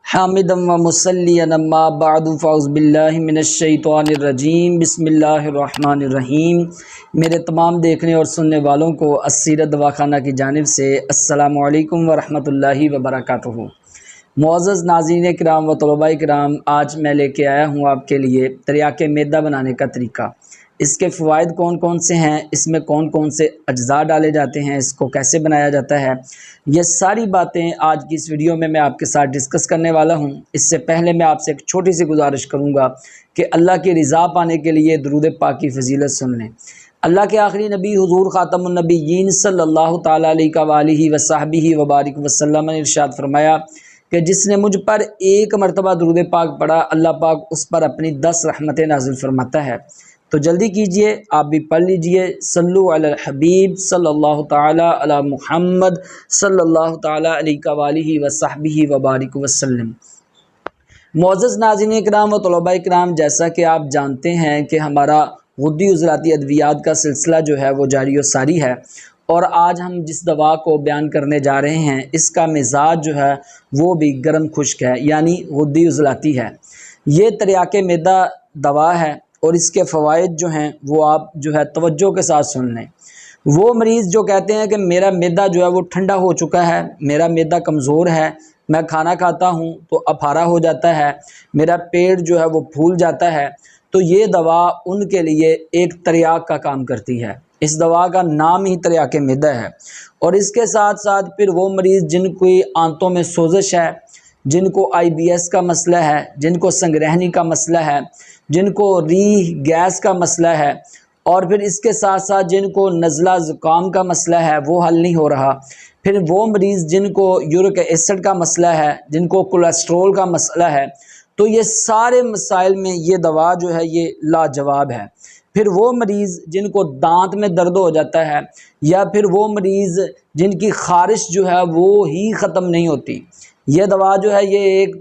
हामिदम व मुसल्लियन अम्मा बअदु फ़अऊज़ु बिल्लाहि मिनश्शैतानिर्रजीम बिस्मिल्लाहिर्रहमानिर्रहीम। मेरे तमाम देखने और सुनने वालों को अस्सीरत दवाखाना की जानिब से अस्सलामु अलैकुम व रहमतुल्लाहि व बरकातुहू। मुअज़्ज़ज़ नाज़रीन किराम व तलबा किराम, आज मैं लेके आया हूँ आपके लिए तिर्याके मैदा बनाने का तरीका। इसके फ़वाइद कौन कौन से हैं, इसमें कौन कौन से अज्ज़ा डाले जाते हैं, इसको कैसे बनाया जाता है, ये सारी बातें आज की इस वीडियो में मैं आपके साथ डिस्कस करने वाला हूँ। इससे पहले मैं आपसे एक छोटी सी गुजारिश करूँगा कि अल्लाह की रिज़ा पाने के लिए दुरूद पाक की फ़ज़ीलत सुन लें। अल्लाह के आखिरी नबी हुज़ूर ख़ातमुन नबिय्यीन सल्लल्लाहु तआला अलैहि व सहबिही व बारिक वसल्लम ने इरशाद फरमाया कि जिसने मुझ पर एक मरतबा दुरूद पाक पढ़ा, अल्लाह पाक उस पर अपनी 10 रहमतें नाज़िल फरमाता है। तो जल्दी कीजिए, आप भी पढ़ लीजिए। सल्लु अलल हबीब सल्लल्लाहु ताला अला मुहम्मद सल्लल्लाहु ताला अलैहि व सहबिही व बारिक वसल्लम। मुअज़्ज़ज़ नाज़रीन किराम व तलबा किराम, जैसा कि आप जानते हैं कि हमारा गुद्दी उज़लाती अद्वियात का सिलसिला जो है वो जारी व सारी है, और आज हम जिस दवा को बयान करने जा रहे हैं इसका मिजाज जो है वो भी गर्म खुश्क है, यानी गुद्दी उज़लाती है। ये तिर्याके मैदा दवा है और इसके फ़वाइद जो हैं वो आप जो है तवज्जो के साथ सुन लें। वो मरीज़ जो कहते हैं कि मेरा मैदा जो है वो ठंडा हो चुका है, मेरा मैदा कमज़ोर है, मैं खाना खाता हूँ तो अफारा हो जाता है, मेरा पेट जो है वो फूल जाता है, तो ये दवा उनके लिए एक तिर्याक का काम करती है। इस दवा का नाम ही तिर्याके मैदा है। और इसके साथ साथ फिर वो मरीज़ जिनकी आंतों में सोजिश है, जिनको IBS का मसला है, जिनको संगरहनी का मसला है, जिनको रीह गैस का मसला है, और फिर इसके साथ साथ जिनको नज़ला ज़ुकाम का मसला है वो हल नहीं हो रहा, फिर वो मरीज़ जिनको यूरिक एसिड का मसला है, जिनको कोलेस्ट्रोल का मसला है, तो ये सारे मसाइल में ये दवा जो है ये लाजवाब है। फिर वो मरीज़ जिनको दांत में दर्द हो जाता है, या फिर वो मरीज़ जिनकी ख़ारिश जो है वो ही ख़त्म नहीं होती, ये दवा जो है ये एक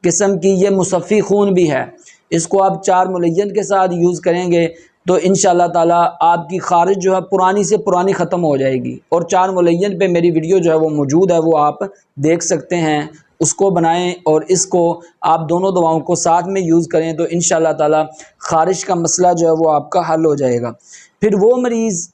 किस्म की ये मुसफ़ी खून भी है। इसको आप 4 मुलय्यन के साथ यूज़ करेंगे तो इंशाअल्लाह ताला आपकी ख़ारिश जो है पुरानी से पुरानी ख़त्म हो जाएगी। और 4 मुलय्यन पे मेरी वीडियो जो है वो मौजूद है, वो आप देख सकते हैं, उसको बनाएं और इसको आप दोनों दवाओं को साथ में यूज़ करें तो इंशाअल्लाह ताला ख़ारिश का मसला जो है वो आपका हल हो जाएगा। फिर वो मरीज़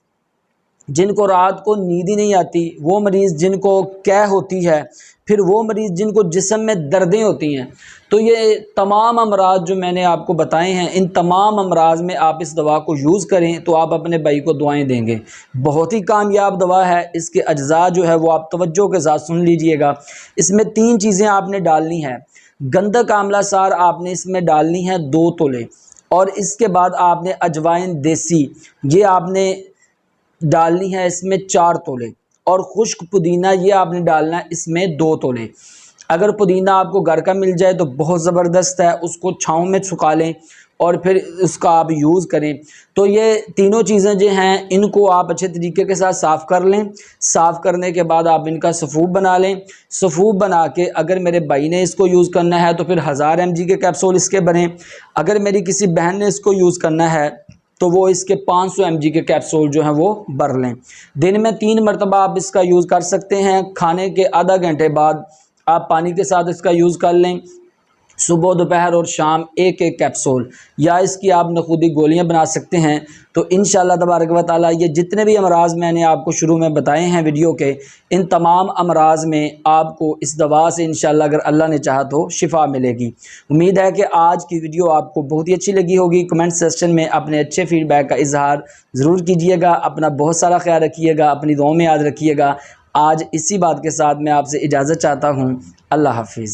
जिनको रात को नींद ही नहीं आती, वो मरीज़ जिनको कै होती है, फिर वो मरीज़ जिनको जिस्म में दर्दें होती हैं, तो ये तमाम अमराज जो मैंने आपको बताए हैं, इन तमाम अमराज में आप इस दवा को यूज़ करें तो आप अपने भाई को दुआएं देंगे। बहुत ही कामयाब दवा है। इसके अज्जा जो है वो आप तवज्जो के साथ सुन लीजिएगा। इसमें 3 चीज़ें आपने डालनी है। गंधक आंवला सार आपने इसमें डालनी है 2 तोले, और इसके बाद आपने अजवाइन देसी ये आपने डालनी है इसमें 4 तोले, और खुश्क पुदीना ये आपने डालना है इसमें 2 तोले। अगर पुदीना आपको घर का मिल जाए तो बहुत ज़बरदस्त है, उसको छाँव में सुखा लें और फिर उसका आप यूज़ करें। तो ये तीनों चीज़ें जो हैं इनको आप अच्छे तरीके के साथ साफ़ कर लें। साफ़ करने के बाद आप इनका सफ़ूब बना लें। सफ़ूब बना के अगर मेरे भाई ने इसको यूज़ करना है तो फिर 1000 mg के कैप्सूल इसके बने। अगर मेरी किसी बहन ने इसको यूज़ करना है तो वो इसके 500 mg के कैप्सूल जो हैं वो भर लें। दिन में 3 मरतबा आप इसका यूज़ कर सकते हैं। खाने के आधा घंटे बाद आप पानी के साथ इसका यूज़ कर लें। सुबह, दोपहर और शाम 1-1 कैप्सूल, या इसकी आप नखूदी गोलियां बना सकते हैं। तो इंशाअल्लाह तबारक व तआला ये जितने भी अमराज मैंने आपको शुरू में बताए हैं वीडियो के, इन तमाम अमराज में आपको इस दवा से इंशाअल्लाह अगर अल्लाह ने चाहा तो शिफा मिलेगी। उम्मीद है कि आज की वीडियो आपको बहुत ही अच्छी लगी होगी। कमेंट सेक्शन में अपने अच्छे फीडबैक का इजहार ज़रूर कीजिएगा। अपना बहुत सारा ख्याल रखिएगा, अपनी दुआओं में याद रखिएगा। आज इसी बात के साथ मैं आपसे इजाज़त चाहता हूँ। अल्लाह हाफिज़।